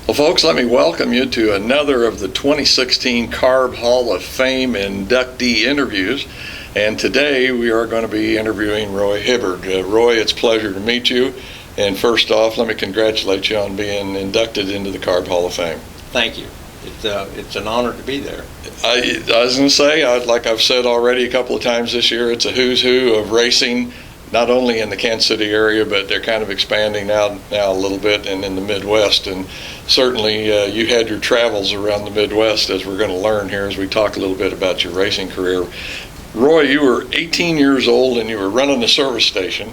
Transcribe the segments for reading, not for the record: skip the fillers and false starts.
Well, folks, let me welcome you to another of the 2016 C.A.R.B Hall of Fame inductee interviews. And today we are going to be interviewing Roy Hibbert. Roy, it's a pleasure to meet you. And first off, let me congratulate you on being inducted into the C.A.R.B Hall of Fame. Thank you. It's an honor to be there. I was going to say, like I've said already a couple of times this year, it's a who's who of racing, not only in the Kansas City area, but they're kind of expanding out now a little bit and in the Midwest. And certainly you had your travels around the Midwest, as we're going to learn here as we talk a little bit about your racing career. Roy, you were 18 years old and you were running a service station,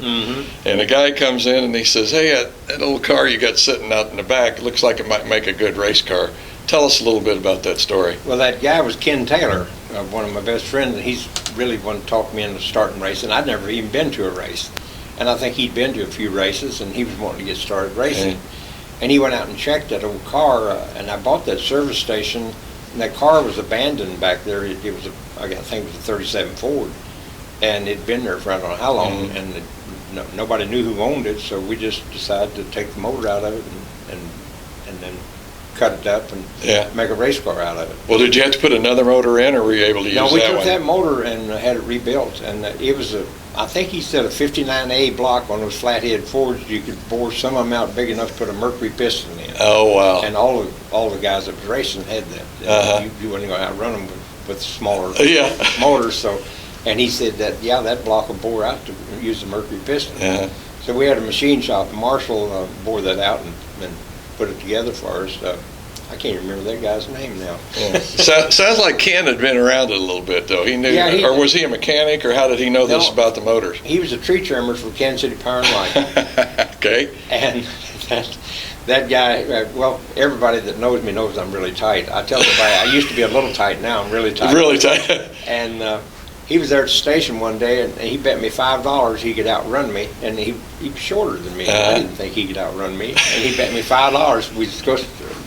and a guy comes in and he says, "Hey, that old car you got sitting out in the back looks like it might make a good race car." Tell us a little bit about that story. Well, that guy was Ken Taylor, one of my best friends, and he's really one to talk me into starting racing. I'd never even been to a race, and I think he'd been to a few races, and he was wanting to get started racing. And he went out and checked that old car, and I bought that service station, and that car was abandoned back there. It was I think it was a 37 Ford, and it'd been there for I don't know how long, and nobody knew who owned it, so we just decided to take the motor out of it and then cut it up and make a race car out of it. Well, did you have to put another motor in, or were you able to use that one? No, we took that motor and had it rebuilt, and it was I think he said a 59A block on those flathead Fords. You could bore some of them out big enough to put a Mercury piston in. Oh, wow. And all the guys that was racing had that. You wouldn't go outrun them with smaller motors. So, and he said that block will bore out to use the Mercury piston. So we had a machine shop. Marshall bore that out and put it together for us. I can't remember that guy's name now. Sounds like Ken had been around it a little bit, though. He knew, or was he a mechanic, or how did he know this about the motors? He was a tree trimmer for Kansas City Power and Light. Okay. And that guy, well, everybody that knows me knows I'm really tight. I tell everybody I used to be a little tight. Now I'm really tight. Really tight. And he was there at the station one day, and he bet me $5 he could outrun me, and he was shorter than me. I didn't think he could outrun me, and he bet me $5 we'd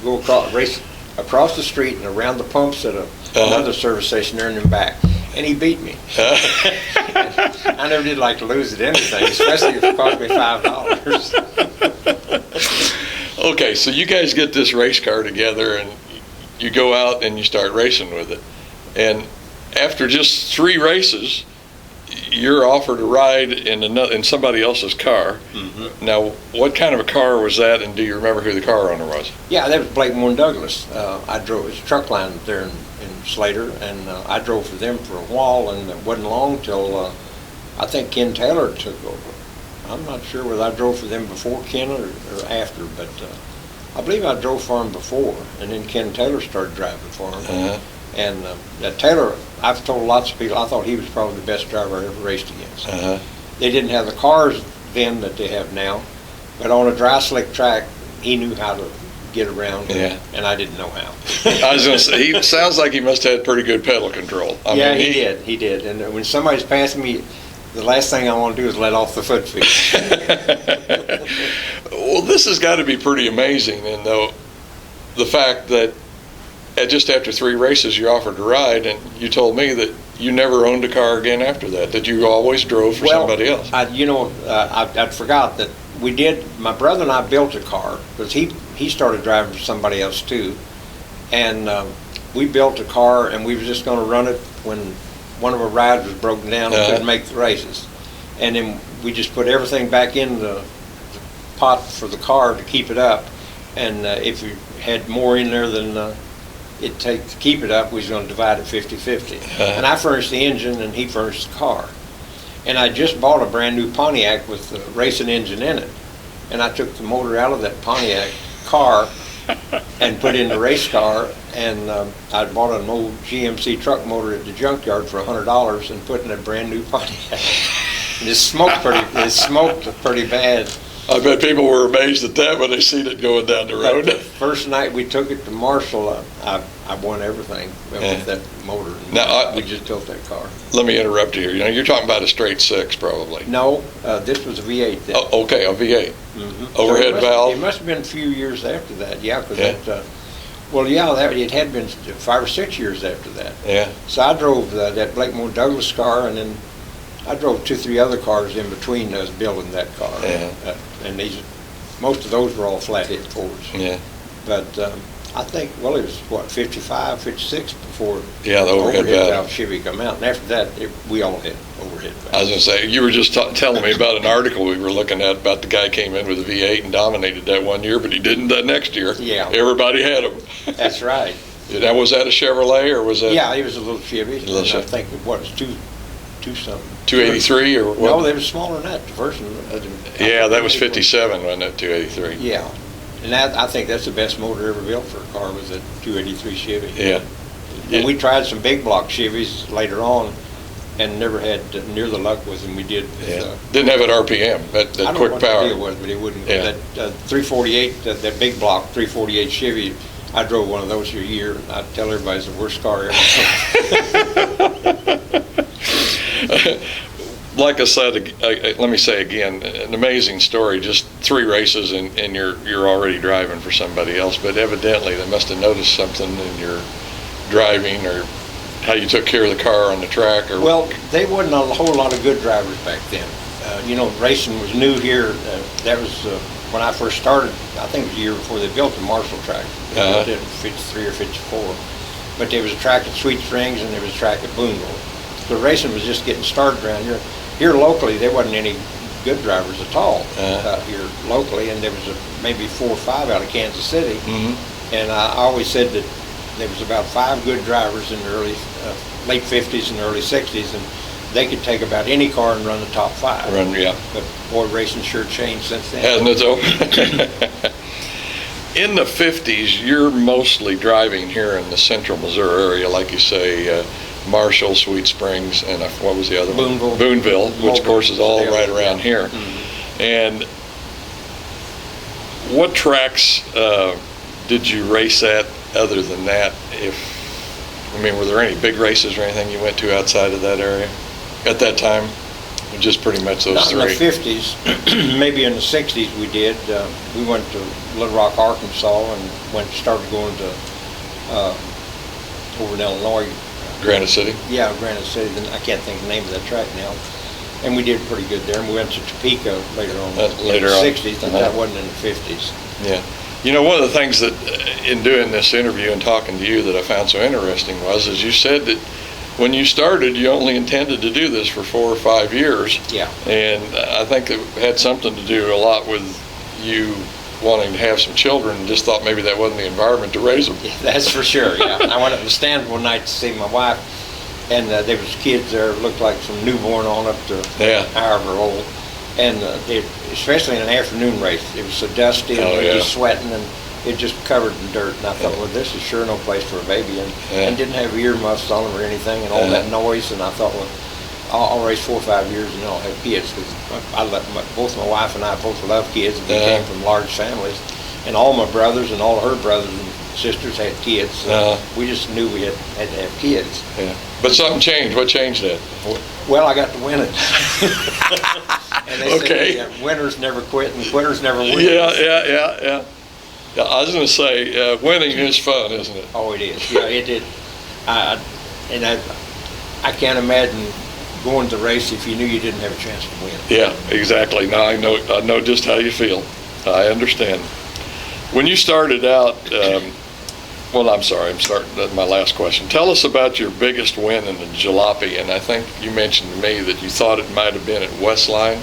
go race across the street and around the pumps at another service station there and then back, and he beat me. I never did like to lose at anything, especially if it cost me $5. Okay, so you guys get this race car together, and you go out and you start racing with it, and after just 3 races, you're offered a ride in somebody else's car. Now, what kind of a car was that, and do you remember who the car owner was? Yeah, that was Blake Moore and Douglas. I drove, it was a truck line there in Slater, and I drove for them for a while, and it wasn't long till I think Ken Taylor took over. I'm not sure whether I drove for them before Ken or after, but I believe I drove for him before, and then Ken Taylor started driving for him. And that Taylor, I've told lots of people, I thought he was probably the best driver I ever raced against. They didn't have the cars then that they have now, but on a dry slick track, he knew how to get around, and I didn't know how. I was going to say, he sounds like he must have had pretty good pedal control. I mean, he did. And when somebody's passing me, the last thing I want to do is let off the foot feet. Well, this has got to be pretty amazing, and the fact that just after 3 races you offered to ride, and you told me that you never owned a car again after that you always drove for somebody else. I forgot that we did. My brother and I built a car, because he started driving for somebody else too, and we built a car, and we were just going to run it when one of our rides was broken down and couldn't make the races, and then we just put everything back in the pot for the car to keep it up, and if we had more in there than it'd take to keep it up, we was going to divide it 50-50. And I furnished the engine and he furnished the car. And I just bought a brand new Pontiac with the racing engine in it. And I took the motor out of that Pontiac car and put in the race car, and I bought an old GMC truck motor at the junkyard for $100 and put in a brand new Pontiac. And it smoked pretty bad. I bet people were amazed at that when they seen it going down the road. The first night we took it to Marshall, I won everything with that motor. Now, we just built that car. Let me interrupt you here. You're talking about a straight 6, probably. No, this was a V8 then. Oh, okay, a V8. Overhead valve. It must have been a few years after that, because it had been 5 or 6 years after that. So I drove that Blake Moore Douglas car, and then I drove 2 or 3 other cars in between us building that car. And most of those were all flathead Fords. But I think, well, it was, what, 55, 56 before Yeah, the overhead valve. valve Chevy come out. And after that, we all had overhead valves. I was going to say, you were just telling me about an article we were looking at about the guy came in with a V8 and dominated that one year, but he didn't that next year. Yeah. Everybody had him. That's right. Now, was that a Chevrolet or was that? Yeah, it was a little Chevy. Little And I Chevy. think it was two something. 283 or what? No, they were smaller than that. The first one. Yeah, that was 57, wasn't it, 283? Yeah. And I think that's the best motor ever built for a car, was a 283 Chevy. Yeah. And we tried some big block Chevys later on and never had near the luck with them we did with, Yeah. Didn't have it RPM, that I don't know quick what power. the deal was, but it wouldn't. Yeah. That 348, that big block 348 Chevy, I drove one of those for a year. I'd tell everybody it's the worst car ever. Like I said, let me say again, an amazing story. Just 3 races and you're already driving for somebody else. But evidently they must have noticed something in your driving or how you took care of the car on the track. Or Well, they wasn't a whole lot of good drivers back then. Racing was new here. That was when I first started. I think it was a year before they built the Marshall track. They built it in 53 or 54. But there was a track at Sweet Springs and there was a track at Boonville. So racing was just getting started around here. Here locally, there wasn't any good drivers at all out here locally, and there was maybe 4 or 5 out of Kansas City. Mm-hmm. And I always said that there was about 5 good drivers in the late 50s and early 60s, and they could take about any car and run the top 5. Yeah. But boy, racing sure changed since then. Hasn't it though? In the 50s, you're mostly driving here in the central Missouri area, like you say, Marshall, Sweet Springs, and what was the other one? Boonville, which of course is all right around here. Mm-hmm. And what tracks did you race at other than that? Were there any big races or anything you went to outside of that area at that time? Or just pretty much those Not 3? in the 50s, maybe in the 60s we did. We went to Little Rock, Arkansas, and started going to over in Illinois. Granite City? Yeah, Granite City. I can't think of the name of that track now. And we did pretty good there. And we went to Topeka later on in the 60s, and that wasn't in the 50s. Yeah. One of the things that in doing this interview and talking to you that I found so interesting was, as you said that when you started, you only intended to do this for 4 or 5 years. Yeah. And I think it had something to do a lot with you wanting to have some children and just thought maybe that wasn't the environment to raise them. Yeah, that's for sure, yeah. I went up to the stand one night to see my wife, and there was kids there, looked like some newborn on up to however old. And especially in an afternoon race, it was so dusty and they were just sweating and it just covered in dirt. And I thought, well, this is sure no place for a baby. And didn't have earmuffs on them or anything and all that noise. And I thought, well, I'll race 4 or 5 years and I'll have kids, because both my wife and I both love kids, and we came from large families, and all my brothers and all her brothers and sisters had kids. So we just knew we had to have kids. Yeah. But something changed. What changed that? Well, I got to win it. And they say winners never quit and quitters never win. Yeah. I was going to say, winning is fun, isn't it? Oh, it is. Yeah, it did. I can't imagine going to race if you knew you didn't have a chance to win. Yeah, exactly. Now I know just how you feel. I understand. When you started out, I'm starting my last question. Tell us about your biggest win in the jalopy, and I think you mentioned to me that you thought it might have been at Westline,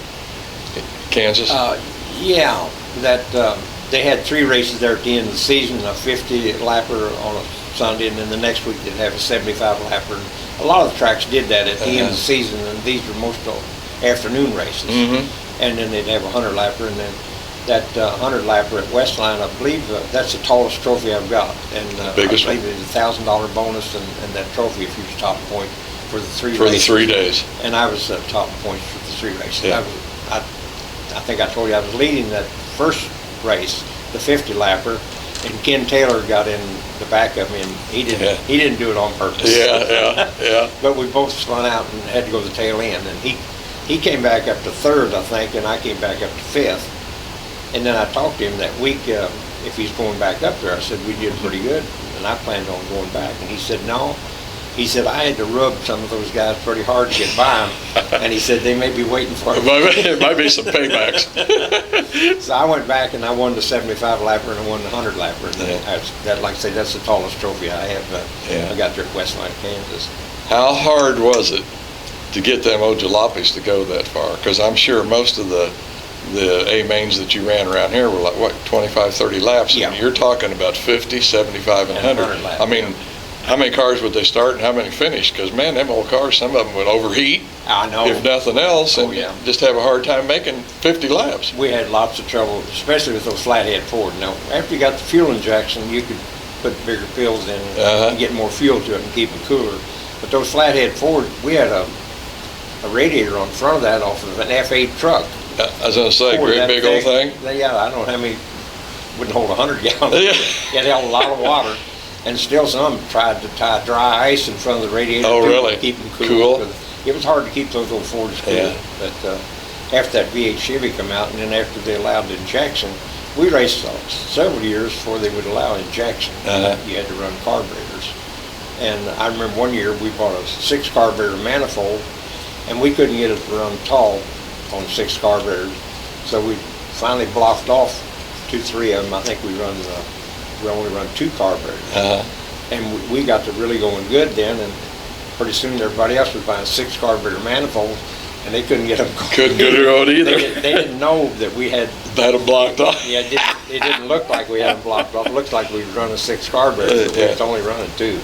Kansas. Yeah, they had 3 races there at the end of the season, a 50 lapper on a Sunday, and then the next week they'd have a 75 lapper. A lot of the tracks did that at the end of the season, and these were most afternoon races. Mm-hmm. And then they'd have a 100 lapper, and then that 100 lapper at Westline, I believe that's the tallest trophy I've got. And biggest I believe it's a $1,000 bonus and that trophy if you was top point for the 3 races. For the 3 days. And I was top points for the 3 races. Yeah. I think I told you I was leading that first race, the 50 lapper, and Ken Taylor got in the back of me, and he didn't do it on purpose. Yeah. But we both spun out and had to go to the tail end, and he came back up to 3rd, I think, and I came back up to 5th. And then I talked to him that week if he's going back up there. I said, we did pretty good, and I planned on going back. And he said, no. He said, I had to rub some of those guys pretty hard to get by them. And he said, they may be waiting for him. It might be some paybacks. So I went back and I won the 75 lapper and I won the 100 lapper. And Yeah. that, like I say, that's the tallest trophy I have. Yeah. I got there at Westline, Kansas. How hard was it to get them old jalopies to go that far? Because I'm sure most of the A-mains that you ran around here were like, what, 25, 30 laps? Yeah. And you're talking about 50, 75, and 100. laps, I mean, how many cars would they start and how many finish? Because, man, them old cars, some of them would overheat, I know. if nothing else, and yeah. just have a hard time making 50 laps. We had lots of trouble, especially with those flathead Ford. Now, after you got the fuel injection, you could put bigger pills in and get more fuel to it and keep it cooler. But those flathead Ford, we had a radiator on the front of that off of an F8 truck. I was going to say, great big old thing. Yeah, I don't know how many, wouldn't hold 100 gallons. Yeah. It held a lot of water. And still some tried to tie dry ice in front of the radiator really? to keep them cool. Cool. It was hard to keep those old Fords cool. Yeah. But after that V8 Chevy come out, and then after they allowed the injection, we raced several years before they would allow injection. You had to run carburetors. And I remember one year we bought a 6 carburetor manifold, and we couldn't get it to run tall on 6 carburetors. So we finally blocked off 2, 3 of them. I think we only run 2 carburetors. And we got to really going good then, and pretty soon everybody else was buying 6 carburetor manifolds, and they couldn't get them going. Couldn't get it on either. They didn't know that we had that them blocked off. Yeah, it didn't look like we had them blocked off. It looked like we were running 6 carburetors, but we was only running 2.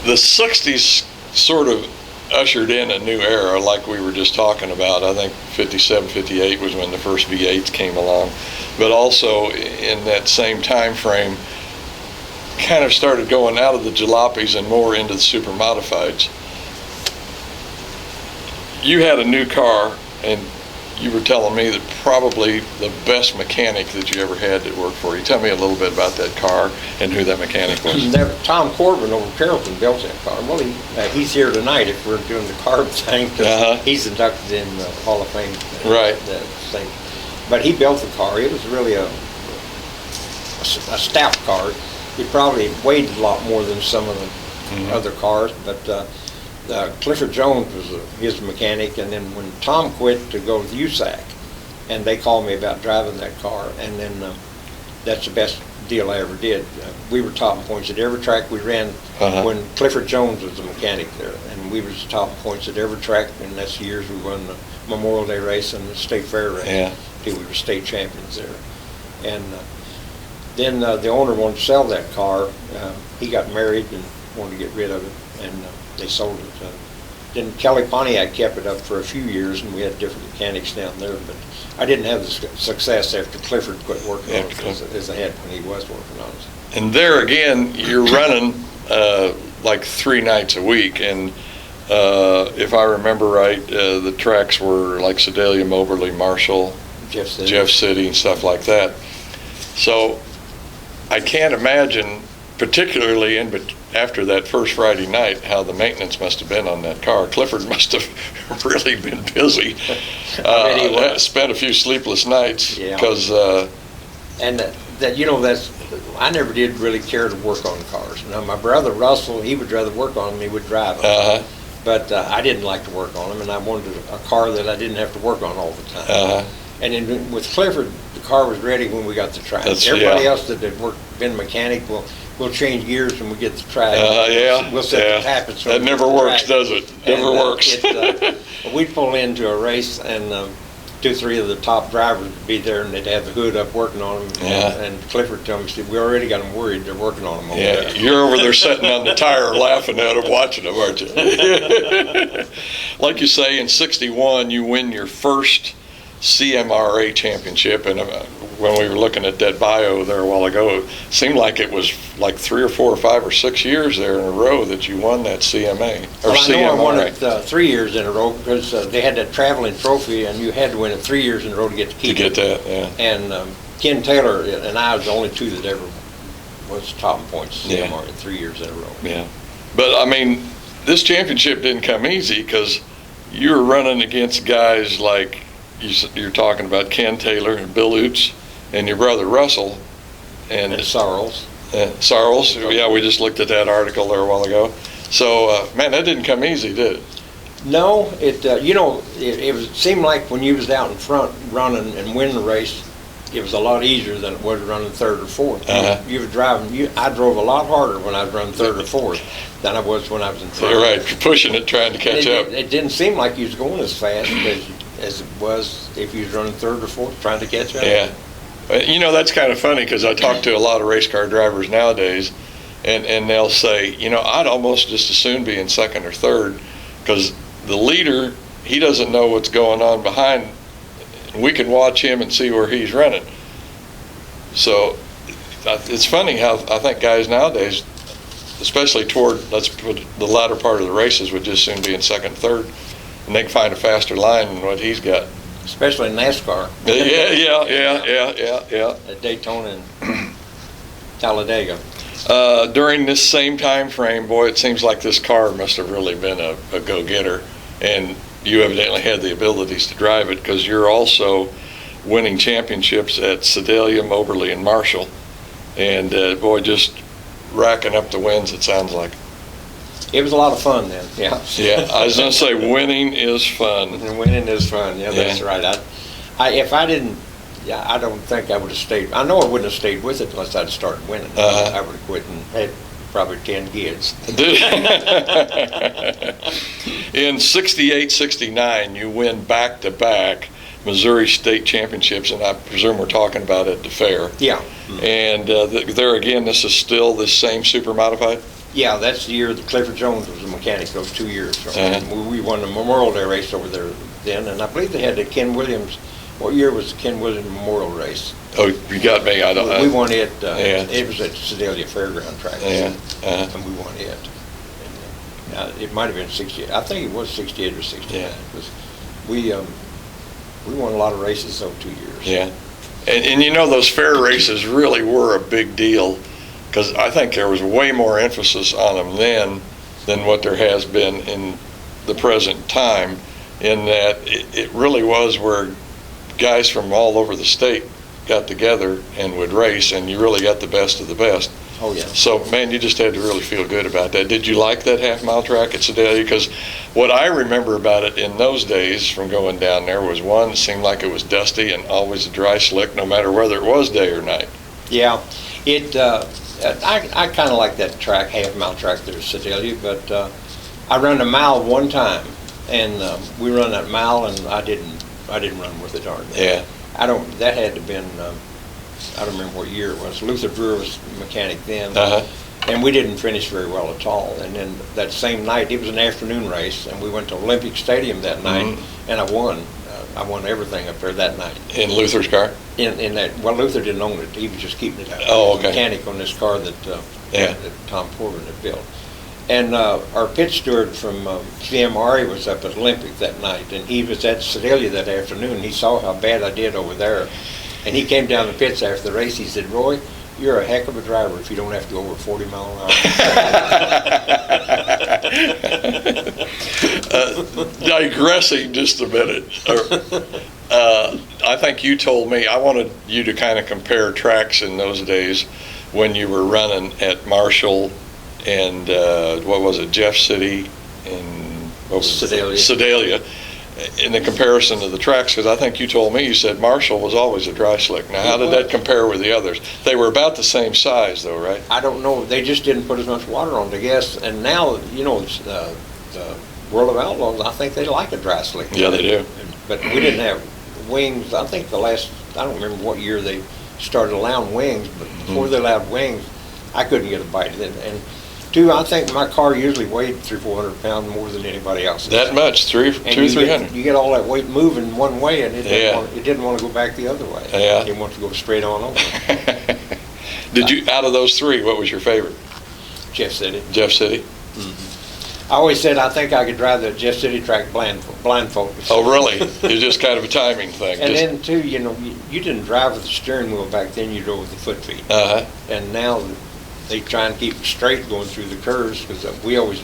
The 60s sort of ushered in a new era, like we were just talking about. I think 57, 58 was when the first V8s came along. But also in that same time frame, kind of started going out of the jalopies and more into the super modifieds. You had a new car, and you were telling me that probably the best mechanic that you ever had that worked for you. Tell me a little bit about that car and who that mechanic was. Tom Corbin over Carrollton built that car. Well, he's here tonight if we're doing the C.A.R.B thing. He's inducted in the Hall of Fame. Right. Thing. But he built the car. It was really a stout car. It probably weighed a lot more than some of the other cars, but Clifford Jones was his mechanic, and then when Tom quit to go with USAC, and they called me about driving that car, and then that's the best deal I ever did. We were topping points at every track we ran when Clifford Jones was the mechanic there, and we was topping points at every track, and that's the years we won the Memorial Day race and the State Fair race. We were state champions there. And then the owner wanted to sell that car. He got married and wanted to get rid of it, and they sold it. Then Kelly Pontiac kept it up for a few years, and we had different mechanics down there, but I didn't have the success after Clifford quit working on it as I had when he was working on it. And there again, you're running like 3 nights a week, and if I remember right, the tracks were like Sedalia, Moberly, Marshall, Jeff City, and stuff like that. So I can't imagine, particularly after that first Friday night, how the maintenance must have been on that car. Clifford must have really been busy. Spent a few sleepless nights because. And that's I never did really care to work on cars. Now my brother Russell, he would rather work on them, he would drive them. But I didn't like to work on them, and I wanted a car that I didn't have to work on all the time. And then with Clifford, the car was ready when we got the track. Everybody else that had been mechanic, we'll change gears when we get the track. We'll set the tappets. That never works, does it? Never works. We'd pull into a race, and 2 or 3 of the top drivers would be there, and they'd have the hood up working on them. And Clifford told me, we already got them worried. They're working on them over there. You're over there sitting on the tire laughing at them, watching them, aren't you? Like you say, in '61, you win your first CMRA championship, and when we were looking at that bio there a while ago, it seemed like it was like 3 or 4 or 5 or 6 years there in a row that you won that CMA or CMRA. I know I won it 3 years in a row because they had that traveling trophy, and you had to win it 3 years in a row to get to keep it. To get that, And Ken Taylor and I was the only 2 that ever was top points CMRA 3 years in a row. But I mean, this championship didn't come easy because you were running against guys like you're talking about Ken Taylor and Bill Oots and your brother Russell and Sarles. Sarles, yeah, we just looked at that article there a while ago. So, man, that didn't come easy, did it? No, it seemed like when you was out in front running and winning the race, it was a lot easier than it was running third or fourth. You were driving. I drove a lot harder when I was running third or fourth than I was when I was in front. You're right, pushing it, trying to catch up. It didn't seem like you was going as fast as it was if you was running third or fourth, trying to catch up. Yeah. That's kind of funny because I talk to a lot of race car drivers nowadays, and they'll say, I'd almost just as soon be in second or third because the leader, he doesn't know what's going on behind. We can watch him and see where he's running. So it's funny how I think guys nowadays, especially toward, let's put the latter part of the races, would just soon be in second, third, and they can find a faster line than what he's got. Especially in NASCAR. Yeah. At Daytona and Talladega. During this same time frame, boy, it seems like this car must have really been a go-getter, and you evidently had the abilities to drive it because you're also winning championships at Sedalia, Moberly, and Marshall, and boy, just racking up the wins, it sounds like. It was a lot of fun then, yeah. Yeah, I was going to say winning is fun. And winning is fun, yeah, that's right. If I didn't, I don't think I would have stayed. I know I wouldn't have stayed with it unless I'd started winning. I would have quit and had probably 10 kids. In 68, 69, you win back-to-back Missouri State Championships, and I presume we're talking about at the fair. Yeah. And there again, this is still the same super modified? Yeah, that's the year that Clifford Jones was a mechanic, those 2 years. And we won the Memorial Day race over there then, and I believe they had the Ken Williams. What year was the Ken Williams Memorial Race? Oh, you got me. I don't know. We won it. It was at Sedalia Fairground track. Yeah. And we won it. And, it might have been 68. I think it was 68 or 69. Yeah. Because we won a lot of races those 2 years. Yeah. And those fair races really were a big deal because I think there was way more emphasis on them then than what there has been in the present time, in that it really was where guys from all over the state got together and would race, and you really got the best of the best. Oh, yeah. So, man, you just had to really feel good about that. Did you like that half-mile track at Sedalia? Because what I remember about it in those days from going down there was, one, it seemed like it was dusty and always a dry slick, no matter whether it was day or night. Yeah. I kind of like that track, half-mile track there at Sedalia, but I ran a mile one time, and we run that mile, and I didn't run worth a darn. Yeah. That had to have been, I don't remember what year it was. Luther Brewer was the mechanic then. And we didn't finish very well at all. And then that same night, it was an afternoon race, and we went to Olympic Stadium that night, and I won. I won everything up there that night. In Luther's car? In that, well, Luther didn't own it. He was just keeping it out. Oh, okay. Mechanic on this car that Tom Porter had built. And our pit steward from C.A.R.B was up at Olympic that night, and he was at Sedalia that afternoon. He saw how bad I did over there, and he came down the pits after the race. He said, "Roy, you're a heck of a driver if you don't have to go over 40 miles an hour." Digressing just a minute. I think you told me, I wanted you to kind of compare tracks in those days when you were running at Marshall and what was it, Jeff City and Sedalia, in the comparison of the tracks, because I think you told me, you said Marshall was always a dry slick. Now, how did that compare with the others? They were about the same size, though, right? I don't know. They just didn't put as much water on it, I guess. And now, the World of Outlaws, I think they like a dry slick. Yeah, they do. But we didn't have wings. I think I don't remember what year they started allowing wings, but before they allowed wings, I couldn't get a bite of it. And two, I think my car usually weighed 300-400 pounds more than anybody else's. That much, 300. You get all that weight moving one way, and it didn't want to go back the other way. Yeah. It wanted to go straight on over. Did you, out of those three, what was your favorite? Jeff City. Jeff City? I always said I think I could drive the Jeff City track blindfolded. Oh, really? It's just kind of a timing thing. And then, too, you didn't drive with the steering wheel back then. You drove with the foot feet. And now they try and keep it straight going through the curves, because we always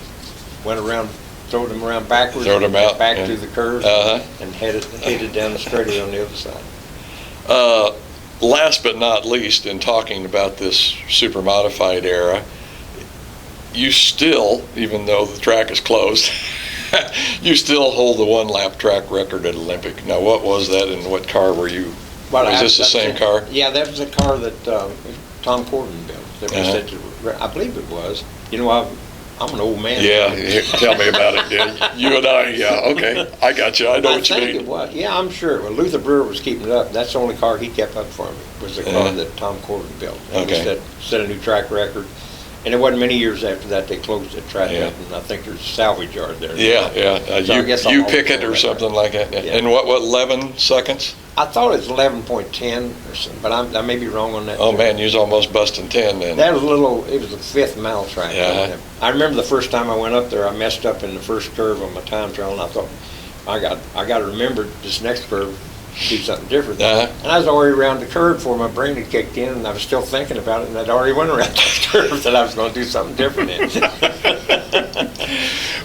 went around, throwed them around backwards, throw them out, back through the curves, and headed down the straightaway on the other side. last but not least, in talking about this super modified era, you still, even though the track is closed, you still hold the one-lap track record at Olympic. Now, what was that, and what car were you? Well, was this the same car? Yeah, that was a car that Tom Corbin built. That was I believe it was. You know, I'm an old man. Yeah, tell me about it. Yeah, you and I. Yeah, okay, I got you. I know what you mean. I think it was. Yeah, I'm sure. Well, Luther Brewer was keeping it up. That's the only car he kept up for me. Was the car that Tom Corbin built. And he set a new track record. And it wasn't many years after that they closed the track up, and I think there's a salvage yard there. Yeah. So you pick it or something like that. Yeah. And what 11 seconds? I thought it was 11.10 or something, but I may be wrong on that. Oh man, you was almost busting 10 then. That was it was the 5th mile track. Yeah. I remember the first time I went up there, I messed up in the first curve on my time trial, and I thought, I got to remember this next curve, do something different. And I was already around the curve before my brain had kicked in, and I was still thinking about it, and I'd already went around that curve that I was going to do something different in.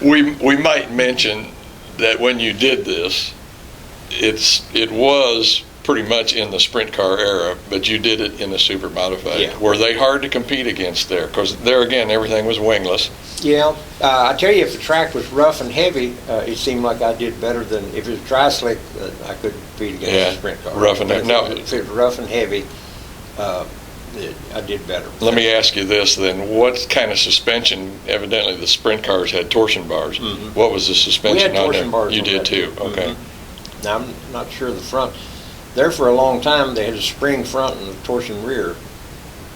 We might mention that when you did this, it was pretty much in the sprint car era, but you did it in the super modified. Yeah. Were they hard to compete against there? Because there again, everything was wingless. Yeah, I tell you, if the track was rough and heavy, it seemed like I did better than if it was dry slick. I couldn't compete against the sprint car. Rough and heavy. If it was rough and heavy, I did better. Let me ask you this then: what kind of suspension? Evidently, the sprint cars had torsion bars. Mm-hmm. What was the suspension we had on there? Torsion bars. You did too. Okay. Mm-hmm. Now I'm not sure the front. There for a long time they had a spring front and a torsion rear,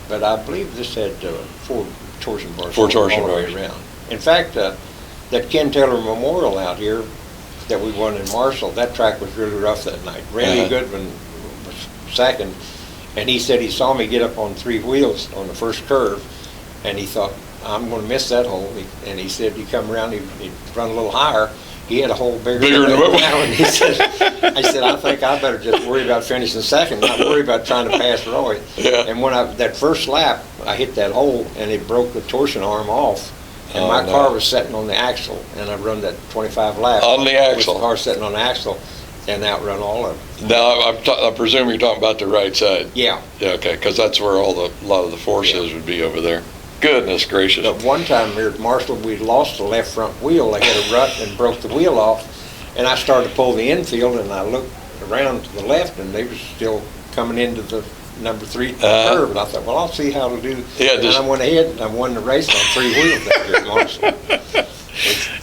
but I believe this had 4 torsion bars. 4 torsion all the bars. way around. In fact, that Ken Taylor Memorial out here that we won in Marshall, that track was really rough that night. Randy Goodwin was second, and he said he saw me get up on 3 wheels on the first curve, and he thought, I'm going to miss that hole. And he said he'd come around, he'd run a little higher. He had a hole bigger than what? And he said, I said, I think I better just worry about finishing second, not worry about trying to pass Roy. Yeah. And when that first lap, I hit that hole, and it broke the torsion arm off. And my car was sitting on the axle, and I run that 25 laps. On the axle? With the car sitting on the axle, and outrun all of them. Now, I presume you're talking about the right side. Yeah. Yeah, okay, because that's where a lot of the forces would be over there. Goodness gracious. But one time here at Marshall, we lost the left front wheel. I hit a rut and broke the wheel off, and I started to pull the infield, and I looked around to the left, and they were still coming into the number 3 curve, and I thought, well, I'll see how to do. Yeah, and I went ahead and I won the race on 3 wheels that year at Marshall.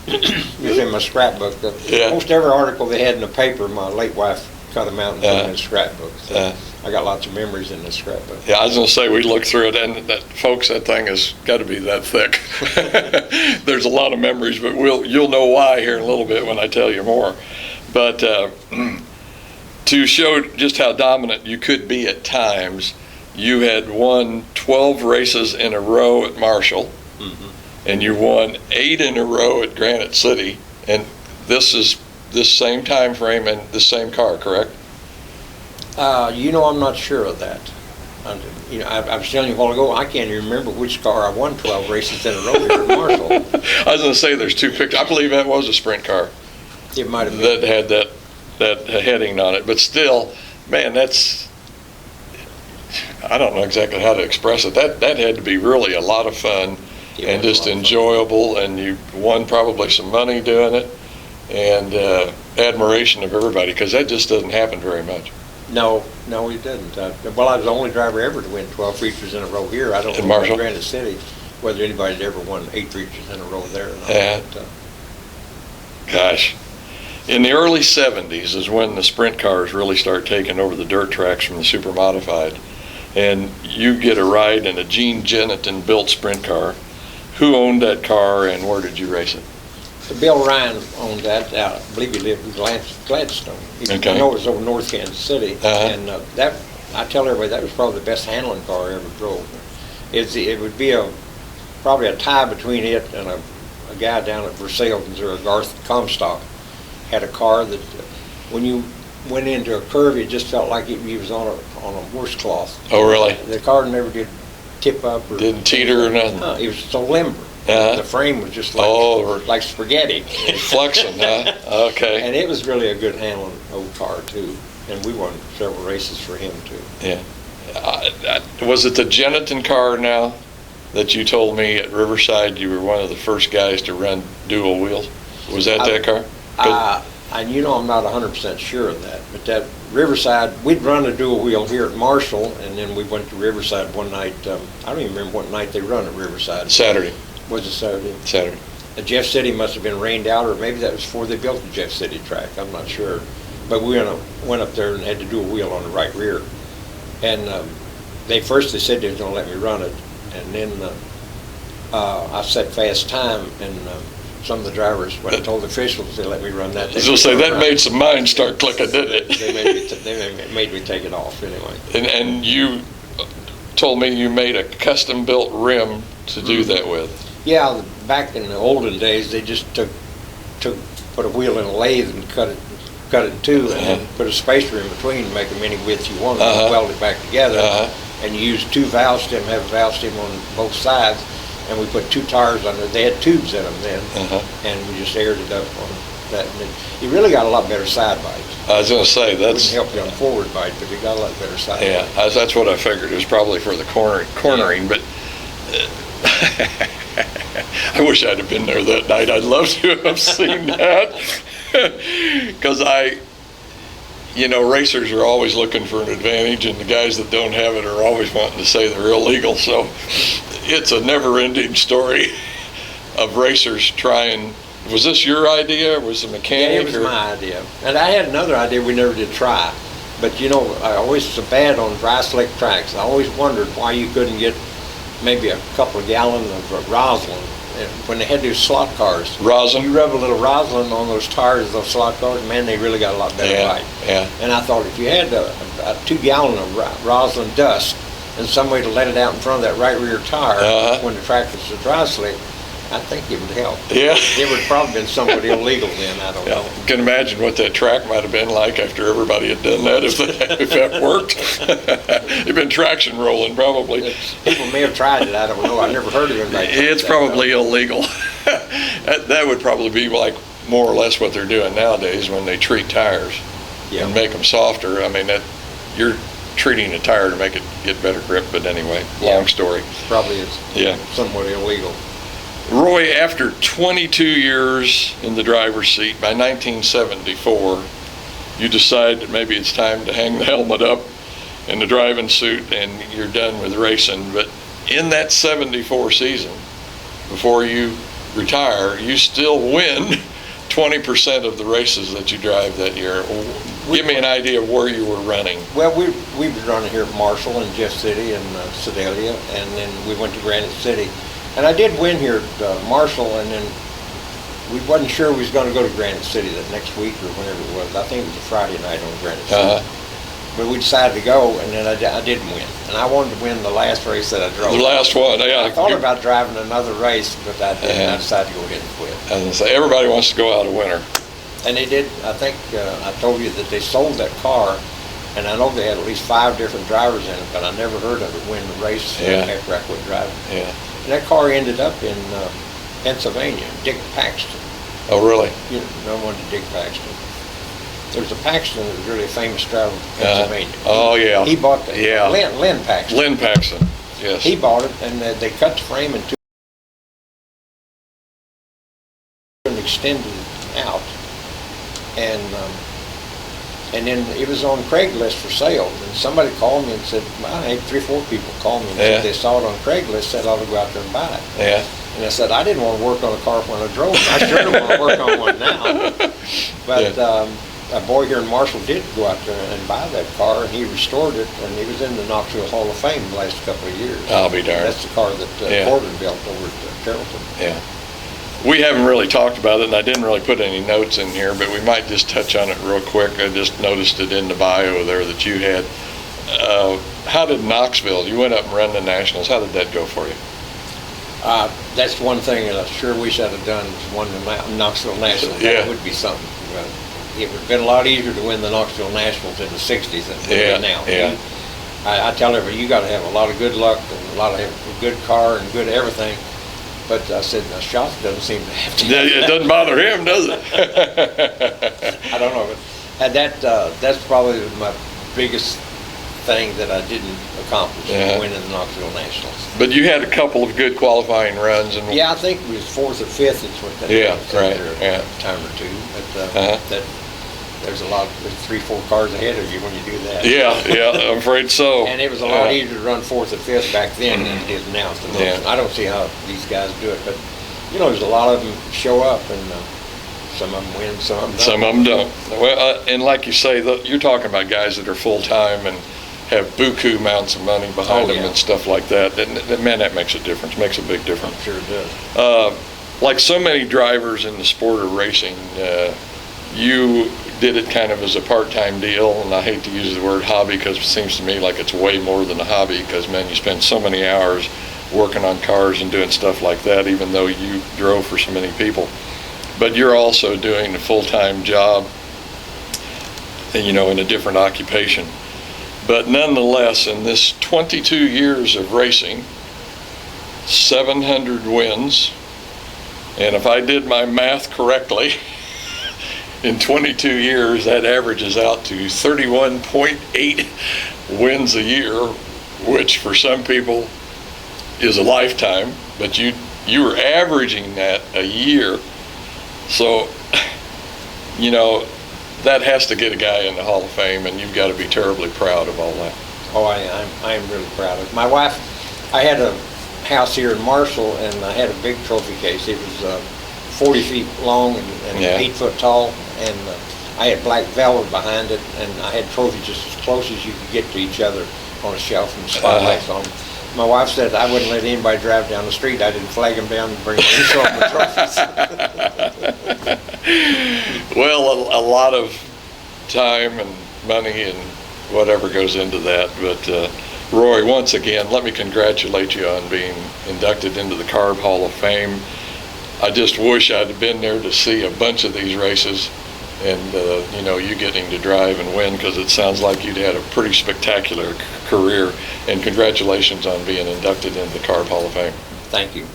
It was in my scrapbook. Most every article they had in the paper, my late wife cut them out and put them in a scrapbook. So I got lots of memories in this scrapbook. Yeah, I was going to say, we looked through it, and folks, that thing has got to be that thick. There's a lot of memories, but you'll know why here in a little bit when I tell you more. But to show just how dominant you could be at times, you had won 12 races in a row at Marshall, and you won 8 in a row at Granite City, and this is this same time frame and the same car, correct? I'm not sure of that. I was telling you a while ago, I can't even remember which car I won 12 races in a row here at Marshall. I was going to say there's 2 pictures. I believe that was a sprint car. It might have That been. had that heading on it. But still, man, I don't know exactly how to express it. That had to be really a lot of fun and just enjoyable, and you won probably some money doing it, and admiration of everybody, because that just doesn't happen very much. No, it didn't. Well, I was the only driver ever to win 12 features in a row here. I don't know about Granite City whether anybody had ever won 8 features in a row there or not. Yeah. Gosh. In the early 70s is when the sprint cars really start taking over the dirt tracks from the super modified. And you get a ride in a Gene Jennington built sprint car. Who owned that car, and where did you race it? Bill Ryan owned that. I believe he lived in Gladstone. I know it was over North Kansas City. And I tell everybody that was probably the best handling car I ever drove. It would be probably a tie between it and a guy down at Versailles, Missouri, Garth Comstock, had a car that when you went into a curve, it just felt like he was on a horse cloth. Oh, really? The car never did tip up. Didn't teeter or nothing? No, it was so limber. The frame was just like spaghetti. Flexing, huh? Okay. And it was really a good handling old car, too. And we won several races for him, too. Yeah. Was it the Genetton car now that you told me at Riverside you were one of the first guys to run dual wheels? Was that car? And I'm not 100% sure of that, but that Riverside, we'd run a dual wheel here at Marshall, and then we went to Riverside one night. I don't even remember what night they run at Riverside. Saturday. Was it Saturday? Saturday. Jeff City must have been rained out, or maybe that was before they built the Jeff City track. I'm not sure. But we went up there and had the dual wheel on the right rear. And they said they was going to let me run it. And then I set fast time, and some of the drivers, when I told the officials they let me run that. I was going to say, that made some minds start clicking, didn't it? They made me take it off anyway. And you told me you made a custom-built rim to do that with. Yeah, back in the olden days, they just put a wheel in a lathe and cut it in two, and then put a spacer in between to make them any width you wanted, and weld it back together. And you use two valve stem, have a valve stem on both sides, and we put two tires under. They had tubes in them then, and we just aired it up on that. And you really got a lot better side bites. I was going to say, that's... It wouldn't help you on forward bite, but it got a lot better side bites. Yeah, that's what I figured. It was probably for the cornering, but... I wish I'd have been there that night. I'd love to have seen that. Because racers are always looking for an advantage, and the guys that don't have it are always wanting to say they're illegal. So it's a never-ending story of racers trying. Was this your idea, or was the mechanic? Yeah, it was my idea. And I had another idea we never did try. But I always so bad on dry slick tracks. I always wondered why you couldn't get maybe a couple of gallons of rosin. And when they had those slot cars, rosin. You rub a little rosin on those tires of those slot cars, man, they really got a lot better bite. Yeah. And I thought if you had a 2 gallon of rosin dust and some way to let it out in front of that right rear tire when the track was a dry slick, I think it would help. Yeah. It would probably been somewhat illegal then, I don't know. You can imagine what that track might have been like after everybody had done that, if that worked. It'd been traction rolling, probably. People may have tried it, I don't know. I never heard of anybody. It's probably illegal. That would probably be like more or less what they're doing nowadays when they treat tires and make them softer. I mean, you're treating a tire to make it get better grip, but anyway, long story. Probably is somewhat illegal. Roy, after 22 years in the driver's seat, by 1974, you decide that maybe it's time to hang the helmet up and the driving suit and you're done with racing. But in that 74 season, before you retire, you still win 20% of the races that you drive that year. Give me an idea of where you were running. Well, we were running here at Marshall and Jeff City and Sedalia, and then we went to Granite City. And I did win here at Marshall, and then we wasn't sure we was going to go to Granite City that next week or whenever it was. I think it was a Friday night on Granite City. But we decided to go, and then I didn't win. And I wanted to win the last race that I drove. The last one, yeah. I thought about driving another race, but I didn't. I decided to go ahead and quit. I was going to say, everybody wants to go out a winner. And they did. I think I told you that they sold that car, and I know they had at least 5 different drivers in it, but I never heard of it win the race after I quit driving. Yeah. And that car ended up in Pennsylvania, Dick Paxton. Oh, really? You know, no one to Dick Paxton. There was a Paxton that was really a famous driver from Pennsylvania. Oh, yeah. He bought that. Yeah. Lynn Paxton. Lynn Paxton, yes. He bought it, and they cut the frame in two and extended it out. And then it was on Craigslist for sale. And somebody called me and said, well, I had 3 or 4 people call me and said they saw it on Craigslist, said I ought to go out there and buy it. Yeah. And I said, I didn't want to work on a car when I drove it. I sure don't want to work on one now. But a boy here in Marshall did go out there and buy that car, and he restored it, and he was in the Knoxville Hall of Fame the last couple of years. I'll be darned. That's the car that Corbin built over at Carrollton. Yeah. We haven't really talked about it, and I didn't really put any notes in here, but we might just touch on it real quick. I just noticed it in the bio there that you had. How did Knoxville, you went up and ran the Nationals, how did that go for you? That's one thing that I sure wish I'd have done, was won the Knoxville Nationals. Yeah. That would be something. It would have been a lot easier to win the Knoxville Nationals in the 60s than it is now. Yeah. I tell everybody, you got to have a lot of good luck and a good car and good everything. But I said, Schatz doesn't seem to have to. It doesn't bother him, does it? I don't know. But that's probably my biggest thing that I didn't accomplish, Yeah. winning the Knoxville Nationals. But you had a couple of good qualifying runs, and Yeah, I think it was fourth or fifth is what that Yeah, was right, there yeah. a time or two. But Uh-huh. that there's three, four cars ahead of you when you do that. yeah, I'm afraid so. And it was a lot Yeah. easier to run fourth or fifth back then than it is now. at the moment. Yeah. I don't see how these guys do it, but there's a lot of them show up, and some of them win, some of them don't. Some of them don't. Well, and like you say, you're talking about guys that are full-time and have buku amounts of money behind Oh, them yeah. and stuff like that. And man, that makes a difference, makes a big difference. I'm sure it does. Like so many drivers in the sport of racing, you did it kind of as a part-time deal, and I hate to use the word hobby because it seems to me like it's way more than a hobby, because man, you spend so many hours working on cars and doing stuff like that, even though you drove for so many people. But you're also doing a full-time job, in a different occupation. But nonetheless, in this 22 years of racing, 700 wins, and if I did my math correctly, in 22 years, that averages out to 31.8 wins a year, which for some people is a lifetime, but you were averaging that a year. So, that has to get a guy in the Hall of Fame, and you've got to be terribly proud of all that. Oh, I am really proud of it. My wife, I had a house here in Marshall, and I had a big trophy case. It was 40 feet long and Yeah. 8 foot tall, and I had black velvet behind it, and I had trophies just as close as you could get to each other on a shelf and spotlights on them. My wife said I wouldn't let anybody drive down the street. I didn't flag them down and bring them in, show them the trophies. Well, a lot of time and money and whatever goes into that. But Roy, once again, let me congratulate you on being inducted into the C.A.R.B Hall of Fame. I just wish I'd have been there to see a bunch of these races, and you getting to drive and win, because it sounds like you'd had a pretty spectacular career. And congratulations on being inducted into the C.A.R.B Hall of Fame. Thank you.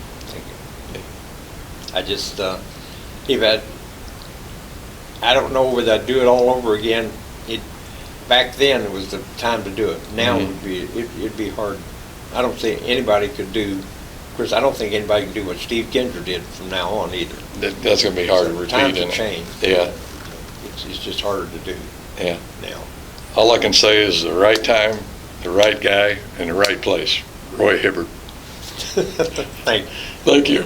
I just, I don't know whether I'd do it all over again. Back then, it was the time to do it. Now it'd be hard. I don't think anybody could do. Of course, I don't think anybody can do what Steve Kinzer did from now on either. That's going to be hard to repeat. Times have changed. Yeah. It's just harder to do. Yeah. Now. All I can say is the right time, the right guy, and the right place. Roy Hibbert. Thank you. Thank you.